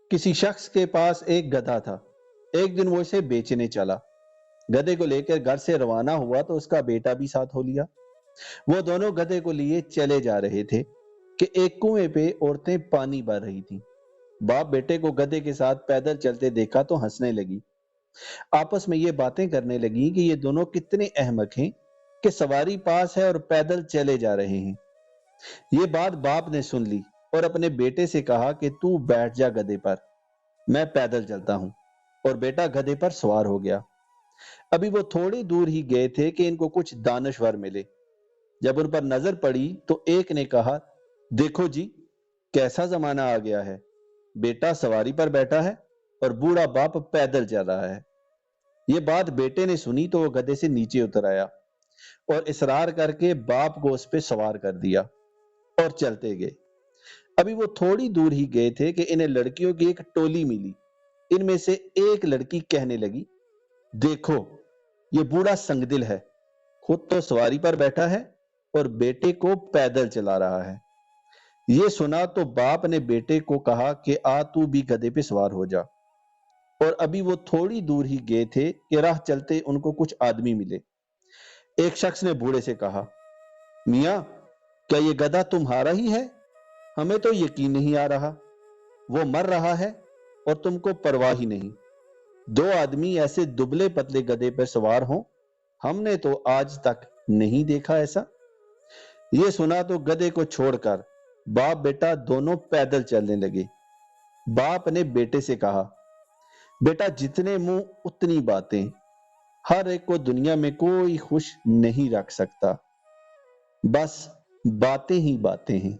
کسی شخص کے پاس ایک گدھا تھا۔ ایک دن وہ اسے بیچنے چلا۔ گدھے کو لے کر گھر سے روانہ ہوا تو اس کا بیٹا بھی ساتھ ہو لیا۔ وہ دونوں گدھے کو لیے چلے جا رہے تھے کہ ایک کنویں پہ عورتیں پانی بھر رہی تھیں۔ باپ بیٹے کو گدھے کے ساتھ پیدل چلتے دیکھا تو ہنسنے لگی۔ آپس میں یہ باتیں کرنے لگی کہ یہ دونوں کتنے احمق ہیں کہ سواری پاس ہے اور پیدل چلے جا رہے ہیں۔ یہ بات باپ نے سن لی اور اپنے بیٹے سے کہا کہ تو بیٹھ جا گدھے پر، میں پیدل چلتا ہوں، اور بیٹا گدھے پر سوار ہو گیا۔ ابھی وہ تھوڑی دور ہی گئے تھے کہ ان کو کچھ دانشور ملے۔ جب ان پر نظر پڑی تو ایک نے کہا، دیکھو جی، کیسا زمانہ آ گیا ہے، بیٹا سواری پر بیٹھا ہے اور بوڑھا باپ پیدل چل رہا ہے۔ یہ بات بیٹے نے سنی تو وہ گدھے سے نیچے اتر آیا اور اصرار کر کے باپ کو اس پہ سوار کر دیا اور چلتے گئے۔ ابھی وہ تھوڑی دور ہی گئے تھے کہ انہیں لڑکیوں کی ایک ٹولی ملی۔ ان میں سے ایک لڑکی کہنے لگی، دیکھو، یہ بوڑھا سنگ دل ہے، خود تو سواری پر بیٹھا ہے اور بیٹے کو پیدل چلا رہا ہے۔ یہ سنا تو باپ نے بیٹے کو کہا کہ آ تو بھی گدھے پہ سوار ہو جا۔ اور ابھی وہ تھوڑی دور ہی گئے تھے کہ راہ چلتے ان کو کچھ آدمی ملے۔ ایک شخص نے بوڑھے سے کہا، میاں، کیا یہ گدھا تمہارا ہی ہے؟ ہمیں تو یقین نہیں آ رہا، وہ مر رہا ہے اور تم کو پرواہ ہی نہیں۔ دو آدمی ایسے دبلے پتلے گدھے پر سوار ہوں، ہم نے تو آج تک نہیں دیکھا ایسا۔ یہ سنا تو گدھے کو چھوڑ کر باپ بیٹا دونوں پیدل چلنے لگے۔ باپ نے بیٹے سے کہا، بیٹا، جتنے منہ اتنی باتیں، ہر ایک کو دنیا میں کوئی خوش نہیں رکھ سکتا، بس باتیں ہی باتیں ہیں۔